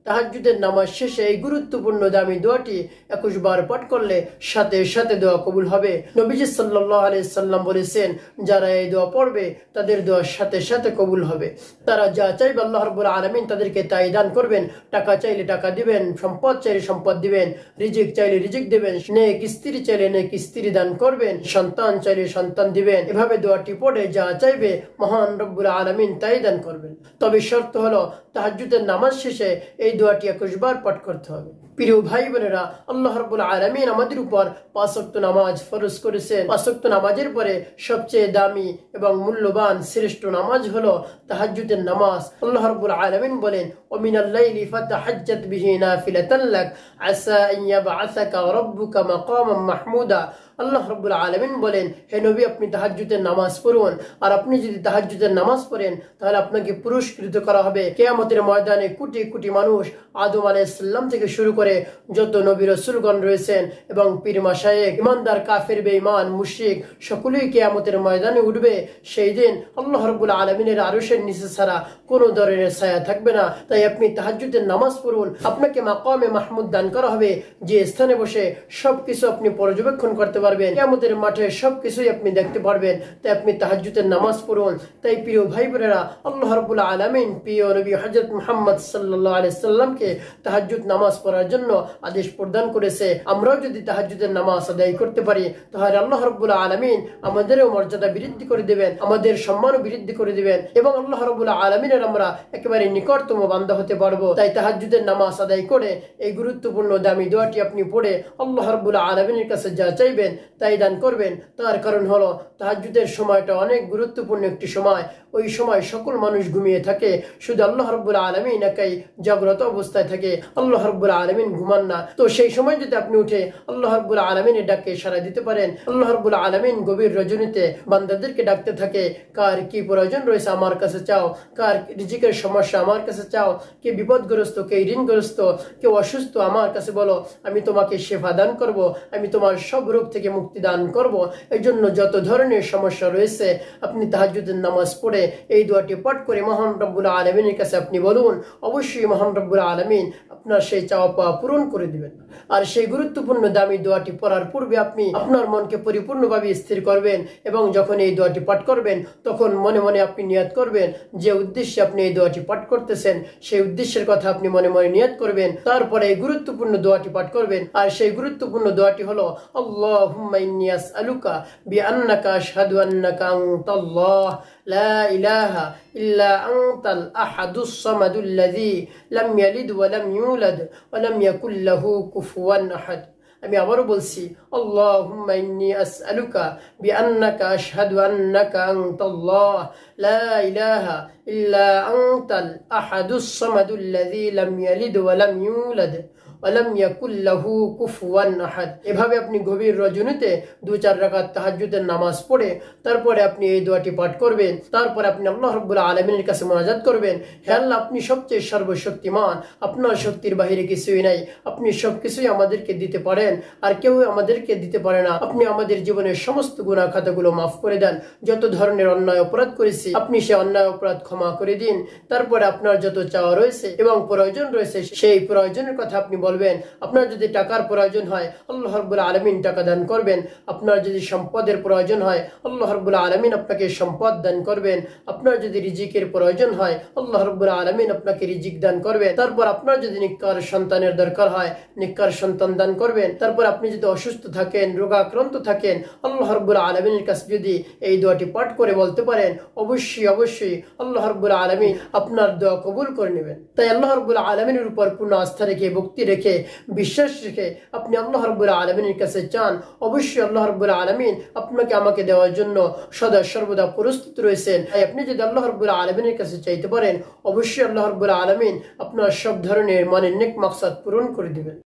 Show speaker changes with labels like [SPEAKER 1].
[SPEAKER 1] তাহাজ্জুদের নামাজ শেষে এই গুরুত্বপূর্ণ দামি দোয়াটি 21 বার পাঠ করলে সাথে সাথে দোয়া কবুল হবে। নবীজি সাল্লাল্লাহু আলাইহি সাল্লাম বলেছেন, যারা এই দোয়া পড়বে তাদের দোয়া সাথে সাথে কবুল হবে। তারা যা চাইবে আল্লাহ রাব্বুল আলামিন তাদেরকে তাই দান করবেন। টাকা চাইলে টাকা দিবেন, সম্পদ চাইলে সম্পদ দিবেন, রিজিক চাইলে রিজিক দিবেন, নেক স্ত্রী চাইলে নেক স্ত্রী দান করবেন, সন্তান চাইলে সন্তান দিবেন। এভাবে দোয়াটি পড়ে যা চাইবে মহান রব্বুল আলামিন তাই দান করবেন। তবে শর্ত হলো তাহাজ্জুদের নামাজ শেষে এই দোয়াটি 21 বার পাঠ করতে হবে। প্রিয় ভাই বোনেরা, আল্লাহ রাব্বুল আলামিন আমাদের উপর 5 ওয়াক্ত নামাজ ফরজ করেছেন। 5 ওয়াক্ত নামাজের পরে সবচেয়ে দামি এবং মূল্যবান শ্রেষ্ঠ নামাজ হলো তাহাজ্জুদের নামাজ। আল্লাহ রাব্বুল আলামিন বলেন, ওয়া মিনাল লাইলি ফাতাহাজ্জাত বিহি নাফিলাতান লাক আসা আন ইয়াবআসাকা রাব্বুকা মাকামান মাহমুদা। আল্লাহ রাব্বুল আলামিন বলেন, হে নবী, আপনি তাহাজ্জুদের নামাজ পড়ুন। আর আপনি যদি তাহাজ্জুদের নামাজ পড়েন তাহলে আপনাকে পুরস্কৃত করা হবে। কিয়ামতের ময়দানে কোটি কোটি মানুষ, আদম আলাইহিস সালাম থেকে শুরু করে যত নবী রাসূলগণ রয়েছেন এবং পীর মাশায়েখ, ইমানদার, কাফের, বেঈমান, মুশরিক সকলেই কিয়ামতের ময়দানে উঠবে। সেই দিন আল্লাহ রাব্বুল আলামিনের আরশের নিচে ছাড়া কোনো ধরনের ছায়া থাকবে না। তাই আপনি তাহাজ্জুদের নামাজ পড়ুন। আপনাকে মাকামে মাহমুদ দান করা হবে, যে স্থানে বসে সবকিছু আপনি পর্যবেক্ষণ করতে পারবেন, কিয়ামতের মাঠে সবকিছুই আপনি দেখতে পারবেন। তাই আপনি তাহাজ্জুদের নামাজ পড়ুন। তাই প্রিয় ভাই বোনেরা, আল্লাহ রাব্বুল আলামিন প্রিয় নবী হযরত মুহাম্মদ সাল্লাল্লাহু আলাইহি সাল্লামকে তাহাজ্জুদ নামাজ পড়ার জন্য আদেশ প্রদান করেছে। আমরাও যদি তাহাজ্জুদের নামাজ আদায় করতে পারি তাহলে আল্লাহ রাব্বুল আলামিন আমাদেরও মর্যাদা বৃদ্ধি করে দিবেন, আমাদের সম্মানও বৃদ্ধি করে দিবেন এবং আল্লাহ রাব্বুল আলামিনের আমরা একেবারে নিকটতম বান্দা হতে পারবো। তাই তাহাজ্জুদের নামাজ আদায় করে এই গুরুত্বপূর্ণ দামি দোয়াটি আপনি পড়ে আল্লাহ রাব্বুল আলামিনের কাছে যা চাইবেন তাই দান করবেন। তার কারণ হলো তাহাজ্জুদের সময়টা অনেক গুরুত্বপূর্ণ একটি সময়। ওই সময় সকল মানুষ ঘুমিয়ে থাকে, শুধু আল্লাহ রাব্বুল আলামিন একাই জাগ্রত অবস্থায় থাকে। আল্লাহ রাব্বুল আলামিন ঘুমান না। তো সেই সময় যদি আপনি উঠে আল্লাহ রাব্বুল আলামিনের ডাকে সাড়া দিতে পারেন, আল্লাহ রাব্বুল আলামিন গভীর রজনীতে বান্দাদেরকে ডাকতে থাকে, কার কি প্রয়োজন রয়েছে আমার কাছে চাও, কার রিজিকের সমস্যা আমার কাছে চাও, কে বিপদগ্রস্ত, কে ঋণগ্রস্ত, কে অসুস্থ আমার কাছে বলো, আমি তোমাকে শেফা দান করব, আমি তোমার সব রোগ থেকে মুক্তি দান করব। এই জন্য যত ধরনের সমস্যা রয়েছে আপনি তাহাজ্জুদের নামাজ পড়ে এই দোয়াটি পাঠ করে মহান রব্বুল আলামিনের কাছে আপনি বলুন। অবশ্যই মহান রব্বুল আলামিন আপনার সেই চাওয়া পাওয়া পূরণ করে দিবেন। আর সেই গুরুত্বপূর্ণ দামি দোয়াটি পড়ার পূর্বে আপনি আপনার মনকে পরিপূর্ণভাবে স্থির করবেন এবং যখন এই দোয়াটি পাঠ করবেন তখন মনে মনে আপনি নিয়ত করবেন যে উদ্দেশ্যে আপনি এই দোয়াটি পাঠ করতেছেন সেই উদ্দেশ্যের কথা আপনি মনে মনে নিয়ত করবেন। তারপরে এই গুরুত্বপূর্ণ দোয়াটি পাঠ করবেন। আর সেই গুরুত্বপূর্ণ দোয়াটি হলো, আল্লাহুম্মা ইন্নী আসআলুকা বিআন্নাকা আশহাদু আন্নাকা আনতাল্লাহ লা ইলাহা ইল্লা আনতাল আহাদুস সামাদুল্লাযী লাম ইয়ালিদ ওয়া লাম ইউলাদ ওয়া লাম ইয়াকুল লাহু কুফুয়ান আহাদ। আমি আবারও বলছি, আল্লাহুম্মা ইন্নী আসআলুকা বিআন্নাকা আশহাদু আন্নাকা আনতাল্লাহ লা ইলাহা ইল্লা আনতাল আহাদুস সামাদুল্লাযী লাম ইয়ালিদ ওয়া লাম ইউলাদ ওয়ালাম ইয়াকুল লাহু কুফুয়ান আহাদ। এভাবে আপনি গভীর রজনীতে 2-4 রাকাত তাহাজ্জুদের নামাজ পড়ে তারপরে আপনি এই দোয়াটি পাঠ করবেন। তারপরে আপনি আল্লাহ রাব্বুল আলামিনের কাছে মুনাজাত করবেন, হে আল্লাহ, আপনি সবচেয়ে সর্বশক্তিমান, আপনার শক্তির বাহিরে কিছুই নাই, আপনি সবকিছুই আমাদেরকে দিতে পারেন আর কেউ আমাদেরকে দিতে পারে না। আপনি আমাদের জীবনের সমস্ত গুনাহ খাতাগুলো মাফ করে দেন। যত ধরনের অন্যায় অপরাধ করেছি আপনি সেই অন্যায় অপরাধ ক্ষমা করে দিন। তারপরে আপনার যত চাওয়া রয়েছে এবং প্রয়োজন রয়েছে সেই প্রয়োজনের কথা আপনি বলবেন। আপনার যদি টাকার প্রয়োজন হয় আল্লাহ রাব্বুল আলামিন টাকা দান করবেন। আপনার যদি সম্পদের প্রয়োজন হয় আল্লাহ রাব্বুল আলামিন আপনাকে সম্পদ দান করবেন। আপনার যদি রিজিকের প্রয়োজন হয় আল্লাহ রাব্বুল আলামিন আপনাকে রিজিক দান করবেন। তারপর আপনার যদি নিকার সন্তানের দরকার হয় নিকার সন্তান দান করবেন। তারপর আপনি যদি অসুস্থ থাকেন, রোগাক্রান্ত থাকেন, আল্লাহ রাব্বুল আলামিনের কাছে যদি এই দোয়াটি পাঠ করে বলতে পারেন অবশ্যই অবশ্যই আল্লাহ রাব্বুল আলামিন আপনার দোয়া কবুল করে নেবেন। তাই আল্লাহ রাব্বুল আলামিনের উপর পূর্ণ আস্থা রেখে, ভক্তি রেখে, বিশ্বাস রেখে আপনি আল্লাহ রাব্বুল আলামিনের কাছে চান। অবশ্যই আল্লাহ রাব্বুল আলামিন আপনাকে আমাকে দেওয়ার জন্য সদা সর্বদা প্রস্তুত রয়েছেন। তাই আপনি যদি আল্লাহ রাব্বুল আলামিনের কাছে চাইতে পারেন অবশ্যই আল্লাহ রাব্বুল আলামিন আপনার সব ধরনের মনের নেক মাকসাদ পূরণ করে দিবেন।